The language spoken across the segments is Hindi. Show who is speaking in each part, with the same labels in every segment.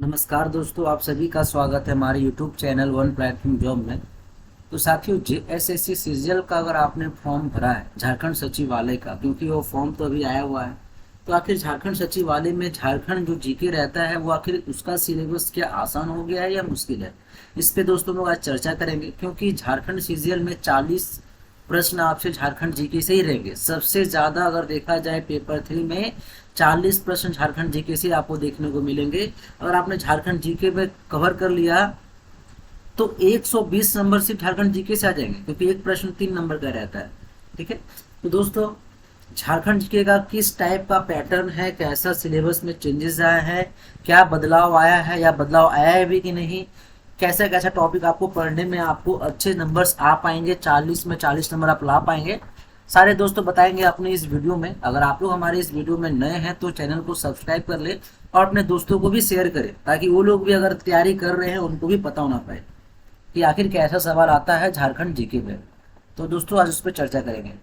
Speaker 1: नमस्कार दोस्तों, आप सभी का स्वागत है हमारे YouTube channel one platform job में। तो साथियों, JSSC सीजीएल का अगर आपने फॉर्म भरा है झारखंड सचिवालय का, क्योंकि वो फॉर्म तो अभी आया हुआ है, तो आखिर झारखंड सचिवालय में झारखंड जो जीके रहता है वो आखिर उसका सिलेबस क्या आसान हो गया है या मुश्किल है, इस पे दोस्तों लोग आज चर्चा करेंगे। क्योंकि झारखंड सीजीएल में 40 प्रश्न आपसे झारखंड जीके से ही रहेंगे। सबसे ज्यादा अगर देखा जाए पेपर 3 में 40 प्रश्न झारखंड जीके से आपको देखने को मिलेंगे। अगर आपने झारखंड जीके में कवर कर लिया तो 120 नंबर सिर्फ झारखंड जीके से आ जाएंगे, क्योंकि एक प्रश्न 3 नंबर का रहता है। ठीक है, तो दोस्तों झारखंड जीके का किस टाइप का पैटर्न है, कैसा सिलेबस में चेंजेस आया है, क्या बदलाव आया है या बदलाव आया है भी कि नहीं, कैसा कैसा टॉपिक आपको पढ़ने में आपको अच्छे नंबर्स आ पाएंगे, 40 में 40 नंबर आप ला पाएंगे, सारे दोस्तों बताएंगे अपने इस वीडियो में। अगर आप लोग हमारे इस वीडियो में नए हैं तो चैनल को सब्सक्राइब कर ले और अपने दोस्तों को भी शेयर करें, ताकि वो लोग भी अगर तैयारी कर रहे हैं उनको भी पता होना पाए कि आखिर कैसा सवाल आता है झारखंड जीके में। तो दोस्तों आज उस पर चर्चा करेंगे।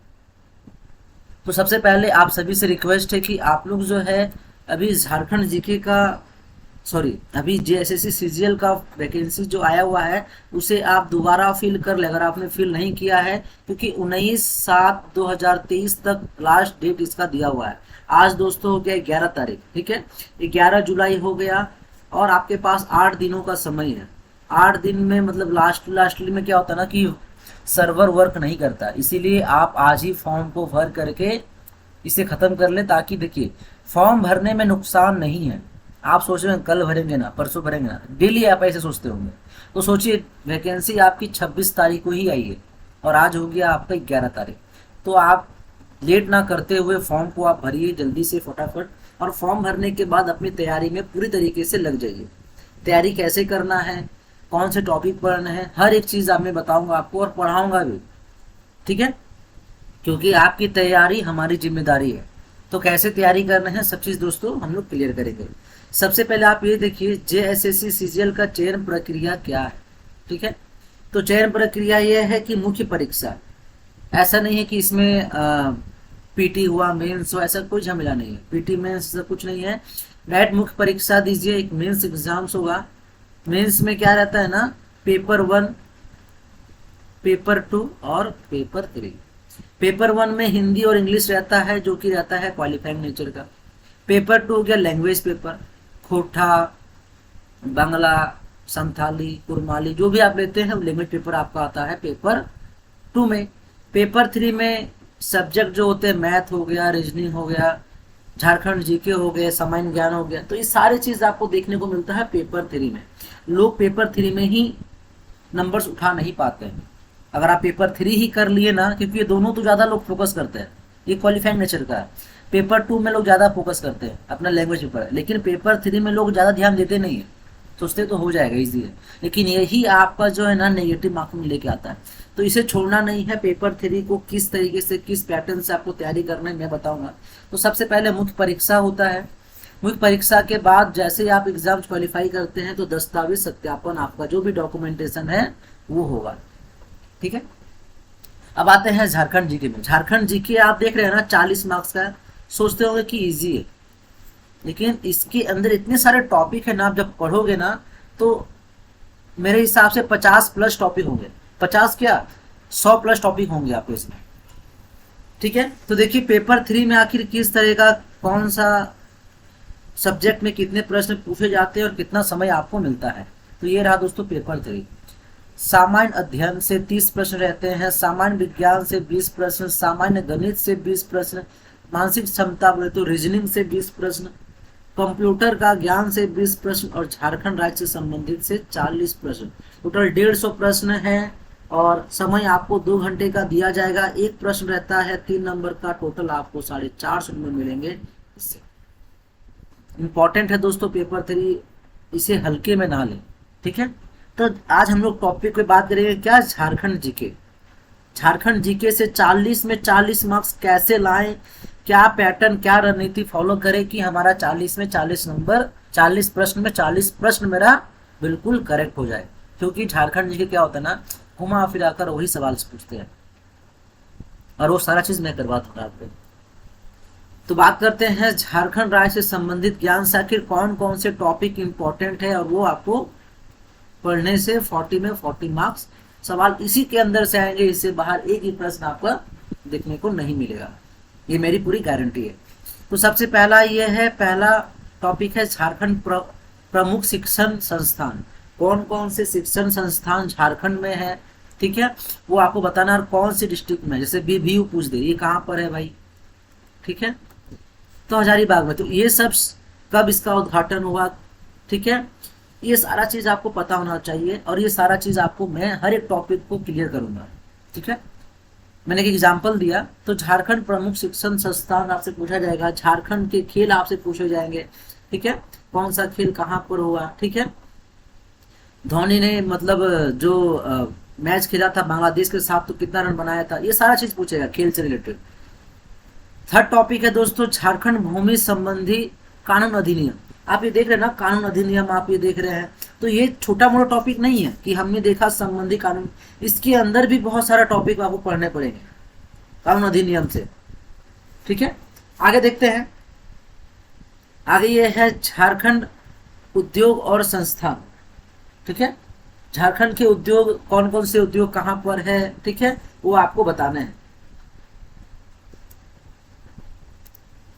Speaker 1: तो सबसे पहले आप सभी से रिक्वेस्ट है कि आप लोग जो है अभी झारखंड जीके का अभी JSSC सीजीएल का वैकेंसी जो आया हुआ है उसे आप दोबारा फिल कर ले, अगर आपने फिल नहीं किया है, क्योंकि 19/7/2023 तक लास्ट डेट इसका दिया हुआ है। आज दोस्तों हो गया 11 तारीख, ठीक है, 11 जुलाई हो गया और आपके पास 8 दिनों का समय है। 8 दिन में मतलब लास्ट में क्या होता है ना कि सर्वर वर्क नहीं करता, इसीलिए आप आज ही फॉर्म को भर करके इसे खत्म कर ले, ताकि देखिए फॉर्म भरने में नुकसान नहीं है। आप सोच रहे हैं कल भरेंगे ना, परसों भरेंगे ना, डेली आप ऐसे सोचते होंगे, तो सोचिए वैकेंसी आपकी 26 तारीख को ही आई है और आज हो गया आपका 11 तारीख। तो आप लेट ना करते हुए फॉर्म को आप भरिए जल्दी से फटाफट, और फॉर्म भरने के बाद अपनी तैयारी में पूरी तरीके से लग जाइए। तैयारी कैसे करना है, कौन से टॉपिक पढ़ना है, हर एक चीज़ आप मैं बताऊंगा आपको और पढ़ाऊंगा भी, ठीक है, क्योंकि आपकी तैयारी हमारी जिम्मेदारी है। तो कैसे तैयारी करना है सब चीज़ दोस्तों हम लोग क्लियर करेंगे। सबसे पहले आप ये देखिए JSSC सीजीएल का चयन प्रक्रिया क्या है। ठीक है, तो चयन प्रक्रिया यह है कि मुख्य परीक्षा, ऐसा नहीं है कि इसमें पीटी हुआ मेंस हुआ, ऐसा कोई झमेला नहीं है, पीटी मेंस ऐसा कुछ नहीं है। डायरेक्ट मुख्य परीक्षा दीजिए, एक मेंस एग्जाम्स होगा। मेंस में क्या रहता है ना, पेपर 1, पेपर 2 और पेपर 3। पेपर 1 में हिंदी और इंग्लिश रहता है, जो कि रहता है क्वालिफाइंग नेचर का। पेपर 2 हो गया लैंग्वेज पेपर, खोटा, बांग्ला, संथाली, कुरमाली, जो भी आप लेते हैं लैंग्वेज पेपर आपका आता है पेपर 2 में। पेपर 3 में सब्जेक्ट जो होते हैं मैथ हो गया, रीजनिंग हो गया, झारखंड जीके हो गए, सामान्य ज्ञान हो गया, तो ये सारी चीज आपको देखने को मिलता है पेपर 3 में। लोग पेपर 3 में ही नंबर्स उठा नहीं पाते हैं। अगर आप पेपर 3 ही कर लिए ना, क्योंकि ये दोनों तो ज्यादा लोग फोकस करते हैं, ये क्वालिफाइंग नेचर का है। पेपर 2 में लोग ज्यादा फोकस करते हैं अपना लैंग्वेज पेपर है, लेकिन पेपर 3 में लोग ज्यादा ध्यान देते नहीं है, सोचते तो हो जाएगा इजी है, लेकिन यही आपका जो है ना नेगेटिव मार्किंग लेके आता है। तो इसे छोड़ना नहीं है। पेपर 3 को किस तरीके से किस पैटर्न से आपको तैयारी करना है मैं बताऊंगा। तो सबसे पहले मुख्य परीक्षा होता है। मुख्य परीक्षा के बाद जैसे ही आप एग्जाम क्वालिफाई करते हैं तो दस्तावेज सत्यापन, आपका जो भी डॉक्यूमेंटेशन है वो होगा। ठीक है, अब आते हैं झारखंड जीके में। झारखंड जीके आप देख रहे हैं ना 40 मार्क्स का, सोचते होंगे कि इजी है, लेकिन इसके अंदर इतने सारे टॉपिक है ना, आप जब पढ़ोगे ना तो मेरे हिसाब से 50 प्लस टॉपिक होंगे। 50 क्या, 100 प्लस टॉपिक होंगे आपको इसमें। ठीक है, तो देखिए पेपर 3 में आखिर किस तरह का, कौन सा सब्जेक्ट में कितने प्रश्न पूछे जाते हैं और कितना समय आपको मिलता है। तो ये रहा दोस्तों पेपर 3। सामान्य अध्ययन से 30 प्रश्न रहते हैं, सामान्य विज्ञान से 20 प्रश्न, सामान्य गणित से 20 प्रश्न, मानसिक क्षमता बोले तो रीजनिंग से 20 प्रश्न, कंप्यूटर का ज्ञान से 20 प्रश्न और झारखंड राज्य से संबंधित से 40 प्रश्न। टोटल 150 प्रश्न है और समय आपको 2 घंटे का दिया जाएगा। एक प्रश्न रहता है 3 नंबर का, टोटल आपको 450 नंबर मिलेंगे। इससे इंपॉर्टेंट है दोस्तों पेपर 3, इसे हल्के में ना लें। ठीक है, तो आज हम लोग टॉपिक पे बात करेंगे क्या, झारखंड जीके। झारखंड जीके से 40 में 40 मार्क्स कैसे लाएं, क्या पैटर्न, क्या रणनीति फॉलो करें कि हमारा 40 में 40 नंबर, 40 प्रश्न में 40 प्रश्न मेरा बिल्कुल करेक्ट हो जाए। क्योंकि झारखंड जीके क्या होता है ना, घुमा फिरा कर वही सवाल पूछते हैं और वो सारा चीज मैं करवा दूंगा आपको। तो बात करते हैं झारखंड राज्य से संबंधित ज्ञान से, आखिर कौन कौन से टॉपिक इंपॉर्टेंट है और वो आपको पढ़ने से 40 में 40 मार्क्स सवाल इसी के अंदर से आएंगे, इससे बाहर एक ही प्रश्न आपका देखने को नहीं मिलेगा, ये मेरी पूरी गारंटी है। तो सबसे पहला ये है, पहला टॉपिक है झारखंड प्रमुख शिक्षण संस्थान। कौन कौन से शिक्षण संस्थान झारखंड में है, ठीक है, वो आपको बताना, और कौन सी डिस्ट्रिक्ट में। जैसे बीबीयू पूछ दे, ये कहाँ पर है भाई, ठीक है, तो हजारीबाग में। तो ये सब कब इसका उद्घाटन हुआ, ठीक है, ये सारा चीज आपको पता होना चाहिए, और ये सारा चीज आपको मैं हर एक टॉपिक को क्लियर करूंगा, ठीक है। मैंने एक एग्जांपल दिया, तो झारखंड प्रमुख शिक्षण संस्थान आपसे पूछा जाएगा, झारखंड के खेल आपसे पूछे जाएंगे, ठीक है, कौन सा खेल कहाँ पर हुआ, ठीक है, धोनी ने मतलब जो मैच खेला था बांग्लादेश के साथ तो कितना रन बनाया था, ये सारा चीज पूछेगा खेल से रिलेटेड। थर्ड टॉपिक है दोस्तों झारखंड भूमि संबंधी कानून अधिनियम। आप ये देख रहे हैं ना, कानून अधिनियम आप ये देख रहे हैं, तो ये छोटा मोटा टॉपिक नहीं है कि हमने देखा संबंधी कानून, इसके अंदर भी बहुत सारा टॉपिक आपको पढ़ने पड़ेंगे कानून अधिनियम से, ठीक है। आगे देखते हैं, आगे ये है झारखंड उद्योग और संस्थान, ठीक है, झारखंड के उद्योग, कौन कौन से उद्योग कहां पर है, ठीक है, वो आपको बताना है।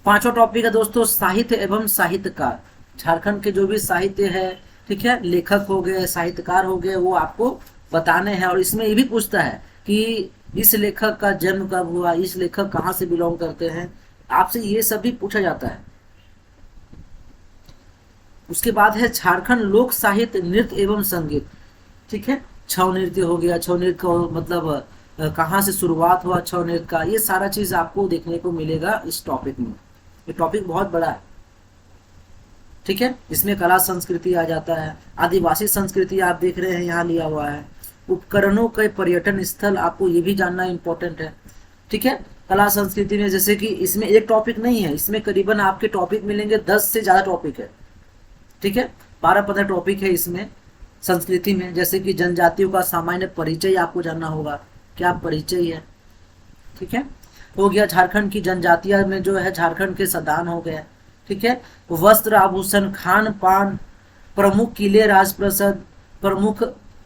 Speaker 1: पांचवा टॉपिक है दोस्तों साहित्य एवं साहित्यकार। झारखंड के जो भी साहित्य है, ठीक है, लेखक हो गए, साहित्यकार हो गए, वो आपको बताने हैं। और इसमें ये भी पूछता है कि इस लेखक का जन्म कब हुआ, इस लेखक कहाँ से बिलोंग करते हैं, आपसे ये सब भी पूछा जाता है। उसके बाद है झारखंड लोक साहित्य नृत्य एवं संगीत, ठीक है, छऊ नृत्य हो गया, छऊ नृत्य को मतलब कहाँ से शुरुआत हुआ छऊ नृत्य का, ये सारा चीज आपको देखने को मिलेगा इस टॉपिक में। ये टॉपिक बहुत बड़ा है, ठीक है, इसमें कला संस्कृति आ जाता है, आदिवासी संस्कृति आप देख रहे हैं यहाँ लिया हुआ है, उपकरणों के पर्यटन स्थल आपको ये भी जानना इंपॉर्टेंट है, ठीक है। कला संस्कृति में जैसे कि इसमें एक टॉपिक नहीं है, इसमें करीबन आपके टॉपिक मिलेंगे 10 से ज्यादा टॉपिक है, ठीक है, 12-15 टॉपिक है इसमें संस्कृति में। जैसे कि जनजातियों का सामान्य परिचय आपको जानना होगा, क्या परिचय है, ठीक है, हो गया। झारखंड की जनजातियां में जो है झारखंड के सदान हो गए, ठीक है, वस्त्र आभूषण खान पान प्रमुख किले राजप्रसाद प्रमुख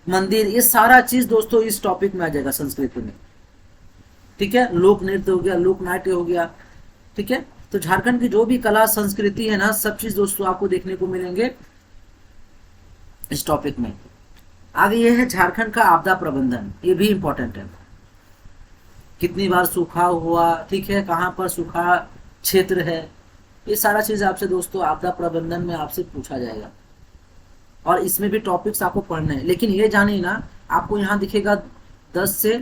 Speaker 1: मंदिर, ये सारा चीज दोस्तों इस टॉपिक में आ जाएगा संस्कृति में, ठीक है। लोक नृत्य हो गया, लोक नाट्य हो गया, ठीक है। तो झारखंड की जो भी कला संस्कृति है ना, सब चीज दोस्तों आपको देखने को मिलेंगे इस टॉपिक में। आगे ये है झारखंड का आपदा प्रबंधन, ये भी इंपॉर्टेंट है, कितनी बार सूखा हुआ, ठीक है, कहाँ पर सूखा क्षेत्र है, ये सारा चीज आपसे दोस्तों आपदा प्रबंधन में आपसे पूछा जाएगा। और इसमें भी टॉपिक्स आपको पढ़ने हैं, लेकिन ये जानिए ना, आपको यहाँ दिखेगा 10 से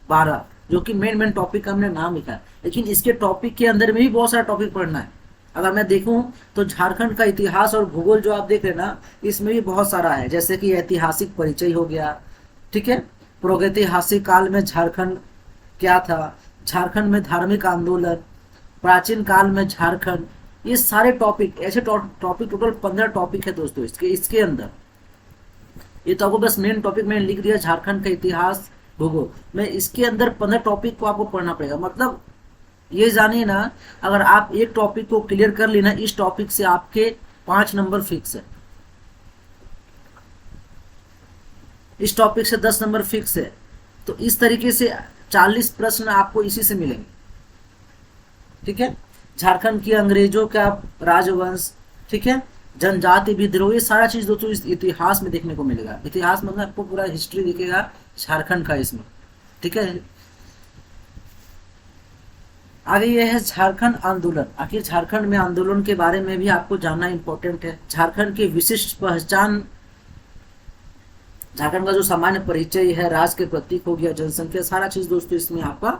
Speaker 1: 12 जो कि मेन टॉपिक का हमने नाम लिखा है, लेकिन इसके टॉपिक के अंदर में भी बहुत सारा टॉपिक पढ़ना है। अगर मैं देखूं तो झारखंड का इतिहास और भूगोल जो आप देख रहे हैं ना, इसमें भी बहुत सारा है, जैसे कि ऐतिहासिक परिचय हो गया, ठीक है, प्रागैतिहासिक काल में झारखंड क्या था, झारखंड में धार्मिक आंदोलन, प्राचीन काल में झारखंड, ये सारे टॉपिक, ऐसे टॉपिक टोटल 15 टॉपिक है दोस्तों इसके अंदर। ये तो आपको बस मेन टॉपिक मैंने लिख दिया झारखंड का इतिहास भूगोल में, इसके अंदर 15 टॉपिक को आपको पढ़ना पड़ेगा। मतलब ये जानिए ना, अगर आप एक टॉपिक को क्लियर कर लेना, इस टॉपिक से आपके 5 नंबर फिक्स है, इस टॉपिक से 10 नंबर फिक्स है। तो इस तरीके से 40 प्रश्न आपको इसी से मिलेंगे, ठीक है। झारखंड की अंग्रेजों का राजवंश, ठीक है, जनजाति विद्रोह, ये सारा चीज दोस्तों इस इतिहास में देखने को मिलेगा। इतिहास मतलब आपको पूरा हिस्ट्री दिखेगा झारखंड का इसमें, ठीक है। आगे ये है झारखंड आंदोलन। आखिर झारखंड में आंदोलन के बारे में भी आपको जानना इंपॉर्टेंट है। झारखंड की विशिष्ट पहचान, झारखंड का जो सामान्य परिचय है, राज्य के प्रतीक हो गया, जनसंख्या, सारा चीज दोस्तों इसमें आपका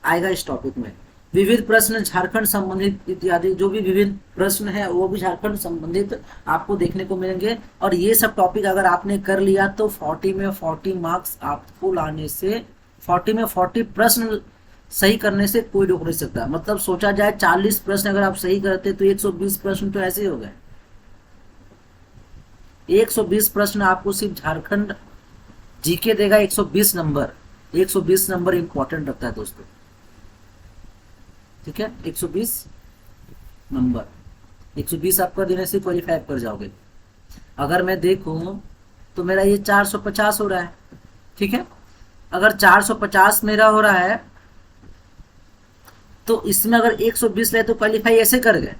Speaker 1: आएगा इस टॉपिक में। विविध प्रश्न झारखंड संबंधित इत्यादि, जो भी विविध प्रश्न है वो भी झारखंड संबंधित आपको देखने को मिलेंगे। और ये सब टॉपिक अगर आपने कर लिया तो 40 में 40 मार्क्स आपको लाने से, 40 में 40 प्रश्न सही करने से कोई रोक नहीं सकता। मतलब सोचा जाए 40 प्रश्न अगर आप सही करते तो 120 प्रश्न तो ऐसे ही हो गए। 120 प्रश्न आपको सिर्फ झारखंड जीके देगा, 120 नंबर, 120 नंबर इंपॉर्टेंट रखता है दोस्तों, ठीक है, 120 नंबर, 120 आपका देने से क्वालिफाई कर जाओगे। अगर मैं देखूं तो मेरा ये 450 हो रहा है, ठीक है। अगर 450 मेरा हो रहा है तो इसमें अगर 120 रहे तो क्वालिफाई ऐसे कर गए।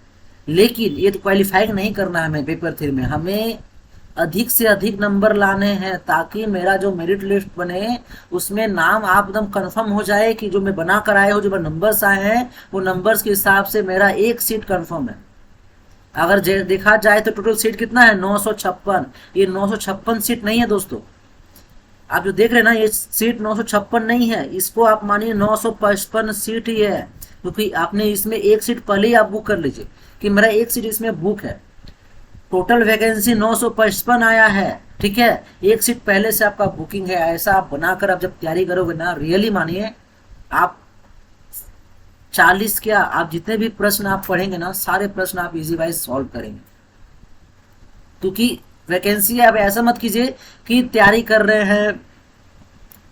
Speaker 1: लेकिन ये तो क्वालिफाई नहीं करना है हमें पेपर 3 में, हमें अधिक से अधिक नंबर लाने हैं ताकि मेरा जो मेरिट लिस्ट बने उसमें नाम आप एकदम कंफर्म हो जाए कि जो मैं बना कर आया हूँ, जो नंबर्स आए हैं वो नंबर्स के हिसाब से मेरा एक सीट कंफर्म है। अगर देखा जाए तो टोटल सीट कितना है, 956। ये 956 सीट नहीं है दोस्तों, आप जो देख रहे हैं ना ये सीट 956 नहीं है, इसको आप मानिए 955 सीट ही है, क्योंकि आपने इसमें एक सीट पहले ही आप बुक कर लीजिए कि मेरा एक सीट इसमें बुक है। टोटल वैकेंसी 955 आया है, ठीक है। एक सीट पहले से आपका बुकिंग है। ऐसा आप बनाकर आप जब तैयारी करोगे ना, रियली मानिए आप 40 क्या, आप जितने भी प्रश्न आप पढ़ेंगे ना सारे प्रश्न आप इजी वाइज सॉल्व करेंगे। क्योंकि वैकेंसी है, आप ऐसा मत कीजिए कि तैयारी कर रहे हैं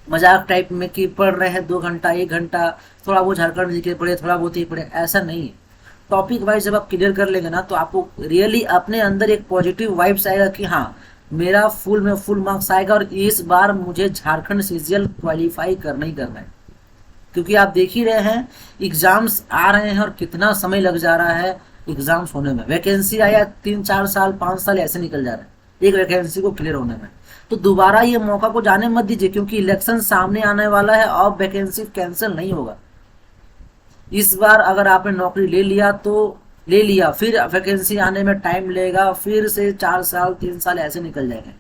Speaker 1: मजाक टाइप में कि पढ़ रहे हैं 2 घंटा 1 घंटा, थोड़ा बहुत झारखंड जीके पढ़े, थोड़ा बहुत ये पढ़े, ऐसा नहीं है। टॉपिक वाइज जब आप क्लियर कर लेंगे ना तो आपको रियली अपने अंदर एक पॉजिटिव वाइब्स आएगा कि हाँ मेरा फुल में फुल मार्क्स आएगा और इस बार मुझे झारखंड सीजीएल क्वालिफाई करना ही करना है। क्योंकि आप देख ही रहे हैं एग्जाम्स आ रहे हैं और कितना समय लग जा रहा है एग्जाम्स होने में। वैकेंसी आया 3-4 साल 5 साल ऐसे निकल जा रहे हैं एक वैकेंसी को क्लियर होने में। तो दोबारा ये मौका को जाने मत दीजिए, क्योंकि इलेक्शन सामने आने वाला है और वैकेंसी कैंसिल नहीं होगा। इस बार अगर आपने नौकरी ले लिया तो ले लिया, फिर वैकेंसी आने में टाइम लगेगा, फिर से 4 साल 3 साल ऐसे निकल जाएंगे।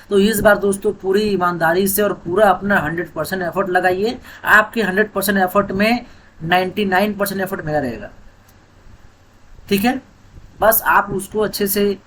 Speaker 1: तो इस बार दोस्तों पूरी ईमानदारी से और पूरा अपना 100% एफर्ट लगाइए। आपके 100% एफर्ट में 99% एफर्ट मेरा रहेगा, ठीक है। बस आप उसको अच्छे से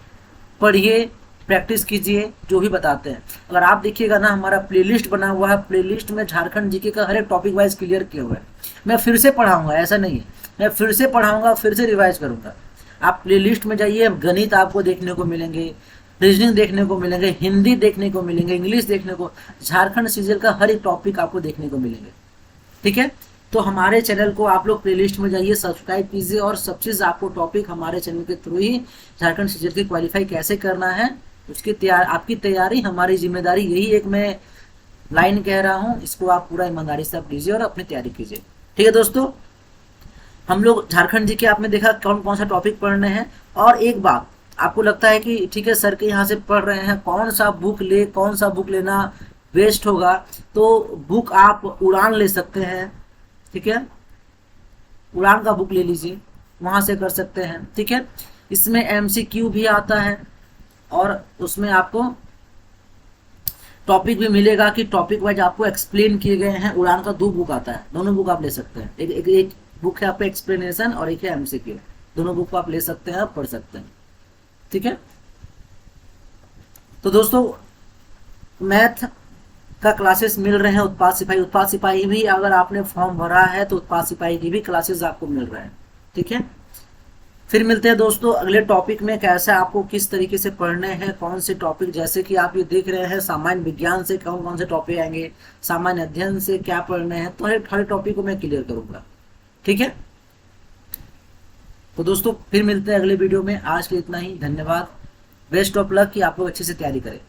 Speaker 1: पढ़िए, प्रैक्टिस कीजिए जो भी बताते हैं। अगर आप देखिएगा ना हमारा प्लेलिस्ट बना हुआ है, प्लेलिस्ट में झारखंड जीके का हर एक टॉपिक वाइज क्लियर किया हुआ है। मैं फिर से पढ़ाऊंगा, ऐसा नहीं है, मैं फिर से पढ़ाऊंगा, फिर से रिवाइज करूंगा। आप प्लेलिस्ट में जाइए, गणित आपको देखने को मिलेंगे, रीजनिंग देखने को मिलेंगे, हिंदी देखने को मिलेंगे, इंग्लिश देखने को, झारखंड सीजीएल का हर एक टॉपिक आपको देखने को मिलेंगे, ठीक है। तो हमारे चैनल को आप लोग प्लेलिस्ट में जाइए, सब्सक्राइब कीजिए और सब चीज़ आपको टॉपिक हमारे चैनल के थ्रू ही झारखंड सीजीएल की क्वालिफाई कैसे करना है उसकी आपकी तैयारी हमारी जिम्मेदारी, यही एक मैं लाइन कह रहा हूँ, इसको आप पूरा ईमानदारी से आप लीजिए और अपनी तैयारी कीजिए, ठीक है दोस्तों। हम लोग झारखंड जी के आपने देखा कौन कौन सा टॉपिक पढ़ने हैं। और एक बात, आपको लगता है कि ठीक है सर के यहाँ से पढ़ रहे हैं, कौन सा बुक लेना वेस्ट होगा, तो बुक आप उड़ान ले सकते हैं, ठीक है। उड़ान का बुक ले लीजिए, वहां से कर सकते हैं, ठीक है। इसमें MCQ भी आता है और उसमें आपको टॉपिक भी मिलेगा कि टॉपिक वाइज आपको एक्सप्लेन किए गए हैं। उड़ान का 2 बुक आता है, दोनों बुक आप ले सकते हैं। एक बुक है आपका एक्सप्लेनेशन और एक है MCQ, दोनों बुक को आप ले सकते हैं, आप पढ़ सकते हैं, ठीक है। तो दोस्तों मैथ का क्लासेस मिल रहे हैं, उत्पाद सिपाही भी अगर आपने फॉर्म भरा है तो उत्पाद सिपाही की भी क्लासेस आपको मिल रहे हैं, ठीक है। फिर मिलते हैं दोस्तों अगले टॉपिक में, कैसे आपको किस तरीके से पढ़ने हैं, कौन से टॉपिक, जैसे कि आप ये देख रहे हैं सामान्य विज्ञान से कौन कौन से टॉपिक आएंगे, सामान्य अध्ययन से क्या पढ़ने हैं, तो हर टॉपिक को मैं क्लियर करूंगा, ठीक है। तो दोस्तों फिर मिलते हैं अगले वीडियो में, आज के इतना ही, धन्यवाद, बेस्ट ऑफ लक कि आप लोग अच्छे से तैयारी करें।